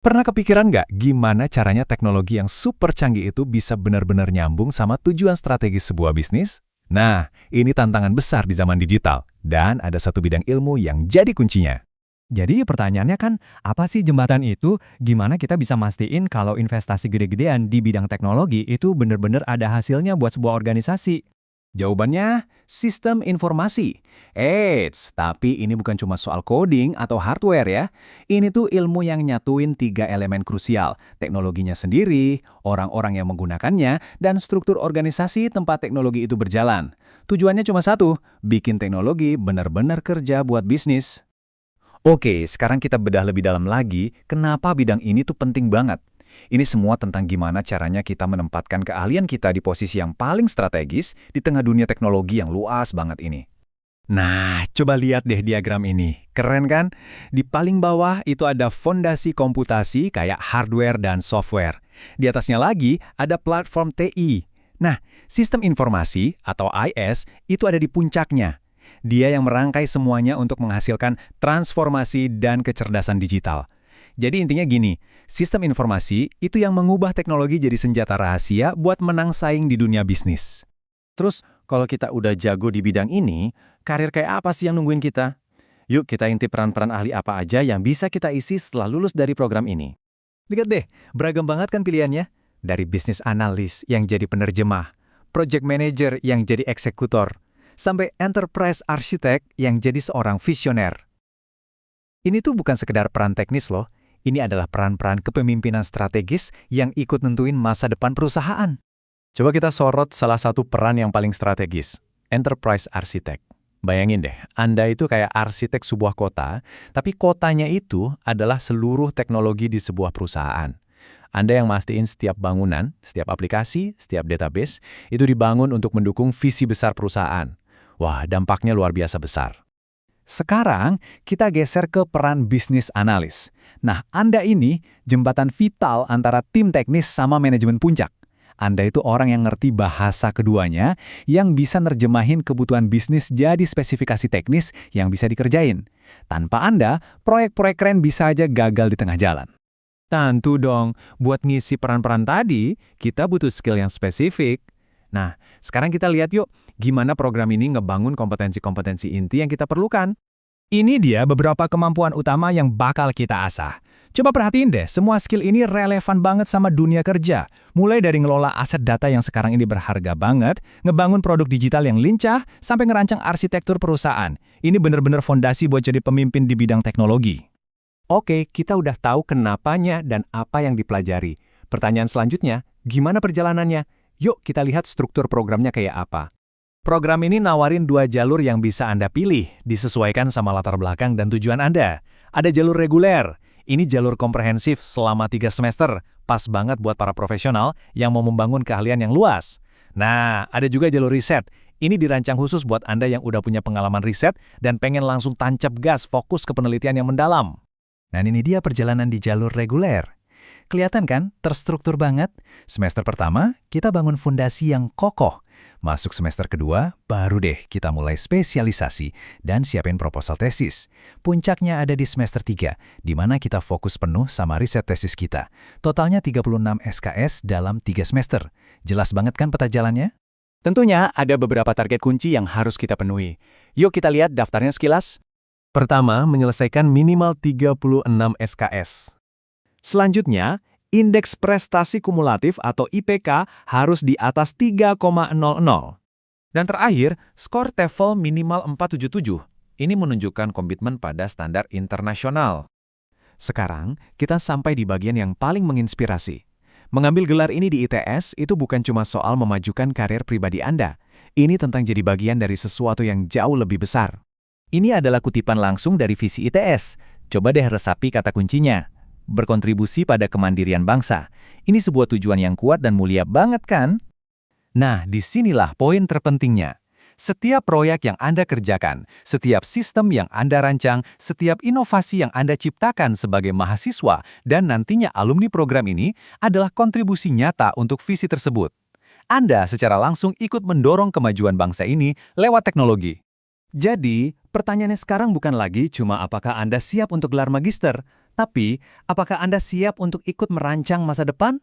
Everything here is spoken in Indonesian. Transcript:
Pernah kepikiran nggak gimana caranya teknologi yang super canggih itu bisa benar-benar nyambung sama tujuan strategis sebuah bisnis? Nah, ini tantangan besar di zaman digital, dan ada satu bidang ilmu yang jadi kuncinya. Jadi pertanyaannya kan, apa sih jembatan itu? Gimana kita bisa mastiin kalau investasi gede-gedean di bidang teknologi itu benar-benar ada hasilnya buat sebuah organisasi? Jawabannya, sistem informasi. Eits, tapi ini bukan cuma soal coding atau hardware ya. Ini tuh ilmu yang nyatuin tiga elemen krusial. Teknologinya sendiri, orang-orang yang menggunakannya, dan struktur organisasi tempat teknologi itu berjalan. Tujuannya cuma satu, bikin teknologi benar-benar kerja buat bisnis. Oke, sekarang kita bedah lebih dalam lagi, kenapa bidang ini tuh penting banget. Ini semua tentang gimana caranya kita menempatkan keahlian kita di posisi yang paling strategis di tengah dunia teknologi yang luas banget ini. Nah, coba lihat deh diagram ini. Keren kan? Di paling bawah itu ada fondasi komputasi kayak hardware dan software. Di atasnya lagi ada platform TI. Nah, sistem informasi atau IS itu ada di puncaknya. Dia yang merangkai semuanya untuk menghasilkan transformasi dan kecerdasan digital. Jadi intinya gini, sistem informasi itu yang mengubah teknologi jadi senjata rahasia buat menang saing di dunia bisnis. Terus, kalau kita udah jago di bidang ini, karir kayak apa sih yang nungguin kita? Yuk kita intip peran-peran ahli apa aja yang bisa kita isi setelah lulus dari program ini. Lihat deh, beragam banget kan pilihannya. Dari bisnis analis yang jadi penerjemah, project manager yang jadi eksekutor, sampai enterprise architect yang jadi seorang visioner. Ini tuh bukan sekedar peran teknis loh, ini adalah peran-peran kepemimpinan strategis yang ikut nentuin masa depan perusahaan. Coba kita sorot salah satu peran yang paling strategis, enterprise architect. Bayangin deh, Anda itu kayak arsitek sebuah kota, tapi kotanya itu adalah seluruh teknologi di sebuah perusahaan. Anda yang mastiin setiap bangunan, setiap aplikasi, setiap database, itu dibangun untuk mendukung visi besar perusahaan. Wah, dampaknya luar biasa besar. Sekarang, kita geser ke peran bisnis analis. Nah, Anda ini jembatan vital antara tim teknis sama manajemen puncak. Anda itu orang yang ngerti bahasa keduanya, yang bisa nerjemahin kebutuhan bisnis jadi spesifikasi teknis yang bisa dikerjain. Tanpa Anda, proyek-proyek keren bisa aja gagal di tengah jalan. Tentu dong, buat ngisi peran-peran tadi, kita butuh skill yang spesifik. Nah, sekarang kita lihat yuk, gimana program ini ngebangun kompetensi-kompetensi inti yang kita perlukan. Ini dia beberapa kemampuan utama yang bakal kita asah. Coba perhatiin deh, semua skill ini relevan banget sama dunia kerja. Mulai dari ngelola aset data yang sekarang ini berharga banget, ngebangun produk digital yang lincah, sampai ngerancang arsitektur perusahaan. Ini bener-bener fondasi buat jadi pemimpin di bidang teknologi. Oke, kita udah tahu kenapanya dan apa yang dipelajari. Pertanyaan selanjutnya, gimana perjalanannya? Yuk kita lihat struktur programnya kayak apa. Program ini nawarin 2 jalur yang bisa Anda pilih, disesuaikan sama latar belakang dan tujuan Anda. Ada jalur reguler, ini jalur komprehensif selama 3 semester, pas banget buat para profesional yang mau membangun keahlian yang luas. Nah, ada juga jalur riset, ini dirancang khusus buat Anda yang udah punya pengalaman riset dan pengen langsung tancap gas fokus ke penelitian yang mendalam. Nah, ini dia perjalanan di jalur reguler. Kelihatan kan, terstruktur banget? Semester pertama, kita bangun fondasi yang kokoh. Masuk semester kedua, baru deh kita mulai spesialisasi dan siapin proposal tesis. Puncaknya ada di semester 3, di mana kita fokus penuh sama riset tesis kita. Totalnya 36 SKS dalam 3 semester. Jelas banget kan peta jalannya? Tentunya ada beberapa target kunci yang harus kita penuhi. Yuk kita lihat daftarnya sekilas. Pertama, menyelesaikan minimal 36 SKS. Selanjutnya, indeks prestasi kumulatif atau IPK harus di atas 3,00. Dan terakhir, skor TOEFL minimal 477. Ini menunjukkan komitmen pada standar internasional. Sekarang, kita sampai di bagian yang paling menginspirasi. Mengambil gelar ini di ITS itu bukan cuma soal memajukan karir pribadi Anda. Ini tentang jadi bagian dari sesuatu yang jauh lebih besar. Ini adalah kutipan langsung dari visi ITS. Coba deh resapi kata kuncinya. Berkontribusi pada kemandirian bangsa. Ini sebuah tujuan yang kuat dan mulia banget kan? Nah, disinilah poin terpentingnya. Setiap proyek yang Anda kerjakan, setiap sistem yang Anda rancang, setiap inovasi yang Anda ciptakan sebagai mahasiswa dan nantinya alumni program ini adalah kontribusi nyata untuk visi tersebut. Anda secara langsung ikut mendorong kemajuan bangsa ini lewat teknologi. Jadi, pertanyaannya sekarang bukan lagi cuma apakah Anda siap untuk gelar magister, Tapi, apakah Anda siap untuk ikut merancang masa depan?